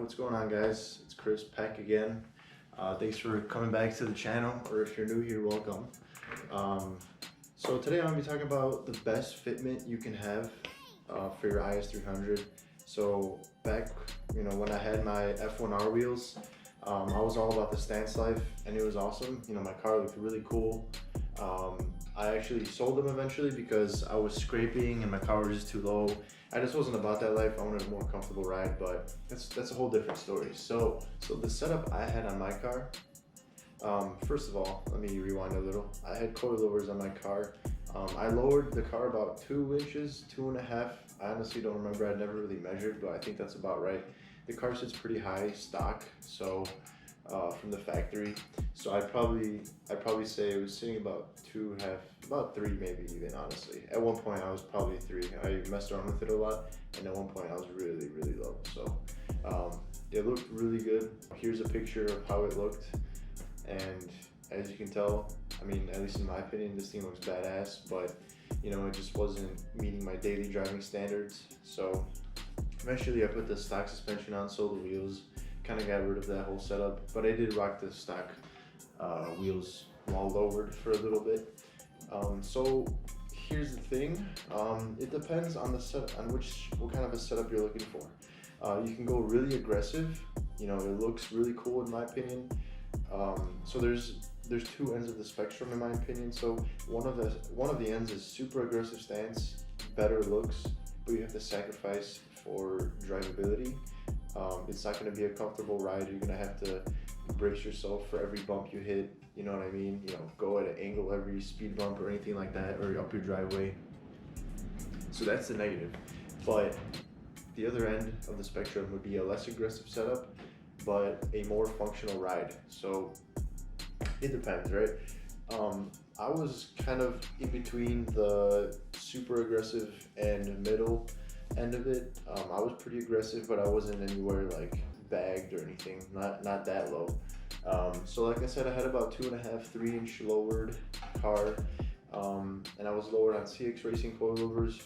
what's going on, guys? It's Chris Peck again. Thanks for coming back to the channel, or if you're new here, welcome. So today I'm going to be talking about the best fitment you can have for your IS300. So back, when I had my F1R wheels, I was all about the stance life, and it was awesome. My car looked really cool. I actually sold them eventually because I was scraping and my car was just too low. I just wasn't about that life. I wanted a more comfortable ride, but that's a whole different story. So the setup I had on my car, first of all, let me rewind a little. I had coilovers on my car. I lowered the car about 2 inches, 2.5. I honestly don't remember. I never really measured, but I think that's about right. The car sits pretty high stock, so from the factory. So I'd probably say it was sitting about 2.5, about 3 maybe even, honestly. At one point I was probably 3. I messed around with it a lot, and at one point I was really, really low. So it looked really good. Here's a picture of how it looked, and as you can tell, I mean, at least in my opinion, this thing looks badass, but it just wasn't meeting my daily driving standards. So eventually I put the stock suspension on, sold the wheels, kind of got rid of that whole setup, but I did rock the stock wheels while lowered for a little bit. So here's the thing, it depends on what kind of a setup you're looking for. You can go really aggressive, it looks really cool in my opinion. So there's 2 ends of the spectrum in my opinion. So one of the ends is super aggressive stance, better looks, but you have to sacrifice for drivability. It's not going to be a comfortable ride. You're going to have to brace yourself for every bump you hit, you know what I mean? Go at an angle every speed bump or anything like that, or up your driveway. So that's the negative. But the other end of the spectrum would be a less aggressive setup, but a more functional ride. So it depends, right? I was kind of in between the super aggressive and middle end of it. I was pretty aggressive, but I wasn't anywhere like bagged or anything, not that low. So like I said, I had about 2.5, 3 inch lowered car, and I was lowered on CX Racing coilovers.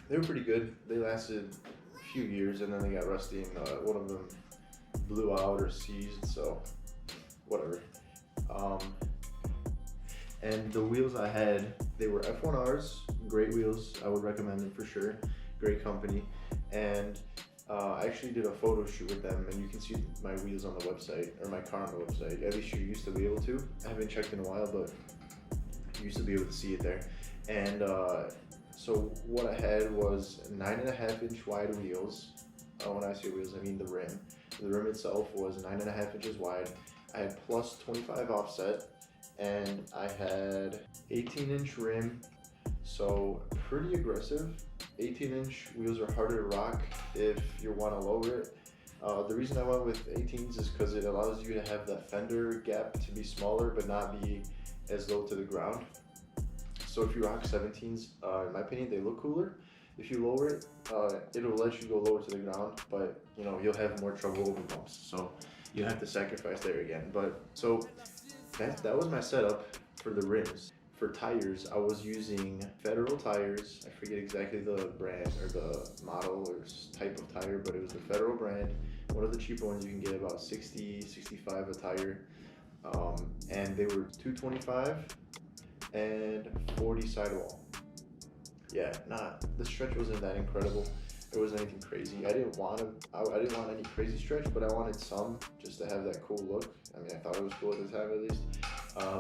They were pretty good. They lasted a few years, and then they got rusty, and one of them blew out or seized, so whatever. And the wheels I had, they were F1Rs, great wheels. I would recommend them for sure. Great company. And I actually did a photo shoot with them, and you can see my wheels on the website, or my car on the website. At least you used to be able to. I haven't checked in a while, but you used to be able to see it there. And so what I had was 9.5 inch wide wheels. When I say wheels, I mean the rim. The rim itself was 9.5 inches wide. I had plus 25 offset, and I had 18 inch rim, so pretty aggressive. 18 inch wheels are harder to rock if you want to lower it. The reason I went with 18s is because it allows you to have that fender gap to be smaller but not be as low to the ground. So if you rock 17s, in my opinion, they look cooler. If you lower it, it'll let you go lower to the ground, but you'll have more trouble over bumps. So you have to sacrifice there again. But so that was my setup for the rims. For tires, I was using Federal tires. I forget exactly the brand or the model or type of tire, but it was the Federal brand. One of the cheaper ones you can get, about 60, 65 a tire. And they were 225 and 40 sidewall. Yeah, the stretch wasn't that incredible. It wasn't anything crazy. I didn't want any crazy stretch, but I wanted some just to have that cool look. I mean, I thought it was cool at the time at least.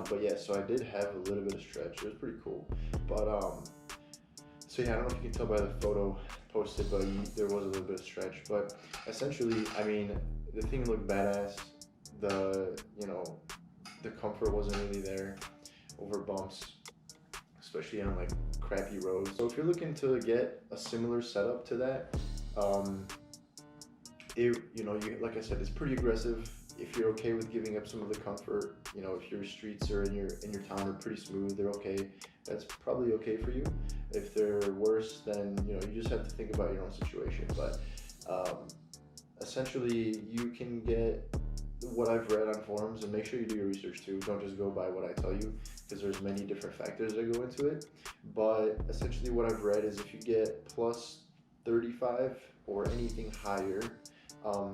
But yeah, so I did have a little bit of stretch. It was pretty cool. But so yeah, I don't know if you can tell by the photo posted, but there was a little bit of stretch. But essentially, I mean, the thing looked badass. The comfort wasn't really there over bumps, especially on like crappy roads. So if you're looking to get a similar setup to that, like I said, it's pretty aggressive. If you're okay with giving up some of the comfort, if your streets are in your town are pretty smooth, they're okay. That's probably okay for you. If they're worse, then you just have to think about your own situation. But essentially, you can get what I've read on forums, and make sure you do your research too. Don't just go by what I tell you, because there's many different factors that go into it. But essentially what I've read is if you get plus 35 or anything higher,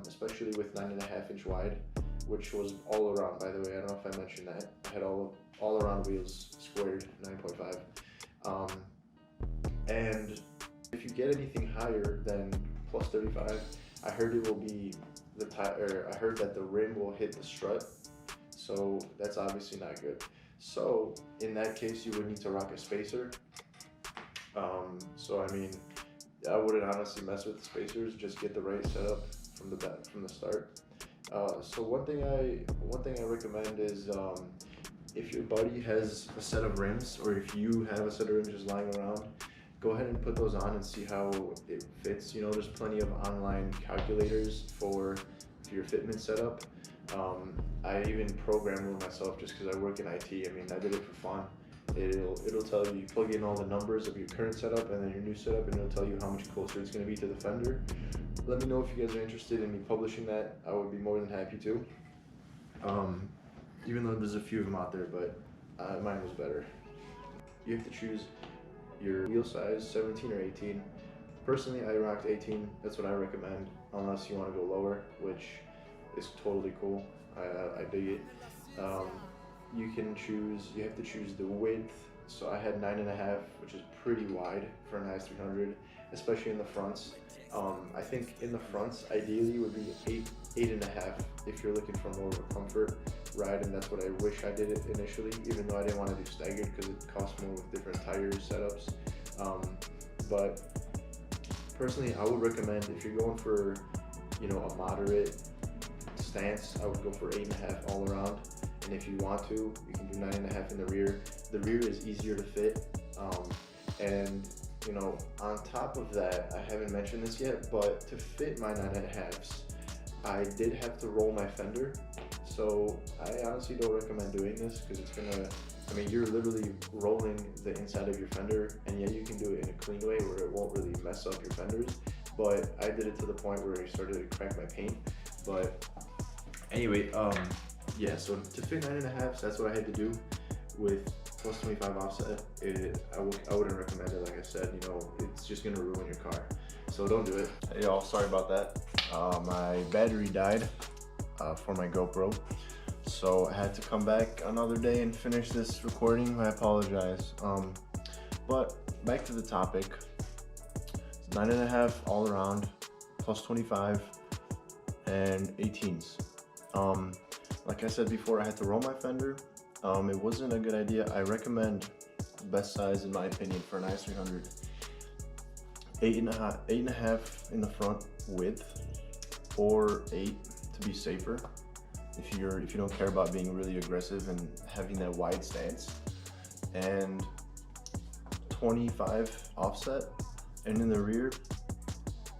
especially with 9.5-inch wide, which was all around, by the way. I don't know if I mentioned that. I had all around wheels squared 9.5. And if you get anything higher than plus 35, I heard it will be I heard that the rim will hit the strut, so that's obviously not good. So in that case, you would need to rock a spacer. So I mean, I wouldn't honestly mess with the spacers. Just get the right setup from the start. So one thing I recommend is if your buddy has a set of rims, or if you have a set of rims just lying around, go ahead and put those on and see how it fits. You know, there's plenty of online calculators for your fitment setup. I even programmed them myself just because I work in IT. I mean, I did it for fun. It'll tell you plug in all the numbers of your current setup and then your new setup, and it'll tell you how much closer it's going to be to the fender. Let me know if you guys are interested in me publishing that. I would be more than happy to. Even though there's a few of them out there, but mine was better. You have to choose your wheel size, 17 or 18. Personally, I rocked 18. That's what I recommend, unless you want to go lower, which is totally cool. I dig it. You have to choose the width. So I had 9.5, which is pretty wide for an IS300, especially in the fronts. I think in the fronts, ideally would be 8.5 if you're looking for more of a comfort ride, and that's what I wish I did it initially, even though I didn't want to do staggered because it costs more with different tire setups. But personally, I would recommend, if you're going for, you know, a moderate stance, I would go for 8.5 all around. And if you want to, you can do 9.5 in the rear. The rear is easier to fit, and you know, on top of that, I haven't mentioned this yet, but to fit my 9.5s, I did have to roll my fender. So I honestly don't recommend doing this because it's gonna, I mean, you're literally rolling the inside of your fender, and yeah, you can do it in a clean way where it won't really mess up your fenders. But I did it to the point where it started to crack my paint. But anyway, yeah, so to fit 9.5s, that's what I had to do with plus 25 offset. I wouldn't recommend it. Like I said, you know, it's just gonna ruin your car, so don't do it. Hey y'all, sorry about that. My battery died for my GoPro, so I had to come back another day and finish this recording. I apologize. But back to the topic. 9.5 all around, plus 25 and 18s. Like I said before, I had to roll my fender. It wasn't a good idea. I recommend the best size, in my opinion, for an IS300. 8.5 in the front width, or 8 to be safer. If you don't care about being really aggressive and having that wide stance, and 25 offset. And in the rear,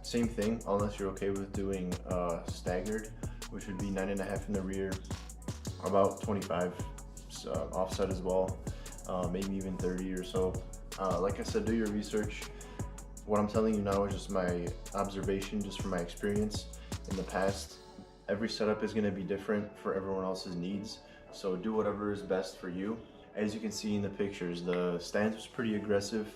same thing, unless you're okay with doing staggered, which would be 9.5 in the rear, about 25 offset as well, maybe even 30 or so. Like I said, do your research. What I'm telling you now is just my observation, just from my experience in the past. Every setup is going to be different for everyone else's needs, so do whatever is best for you. As you can see in the pictures, the stance was pretty aggressive.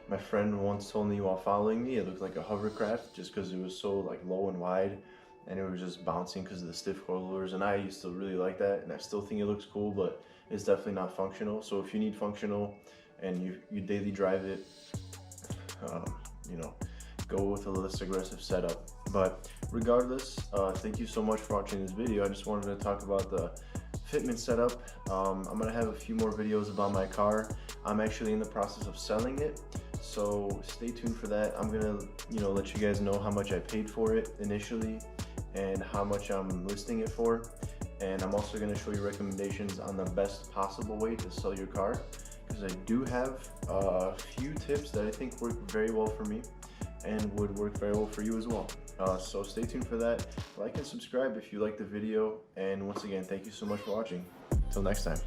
My friend once told me while following me, it looked like a hovercraft just because it was so like low and wide, and it was just bouncing because of the stiff coilers. And I used to really like that, and I still think it looks cool, but it's definitely not functional. So if you need functional and you daily drive it, you know, go with a less aggressive setup. But regardless, thank you so much for watching this video. I just wanted to talk about the fitment setup. I'm gonna have a few more videos about my car. I'm actually in the process of selling it, so stay tuned for that. I'm gonna, you know, let you guys know how much I paid for it initially and how much I'm listing it for. And I'm also gonna show you recommendations on the best possible way to sell your car, because I do have a few tips that I think work very well for me and would work very well for you as well. So stay tuned for that. Like and subscribe if you like the video. And once again, thank you so much for watching. Till next time.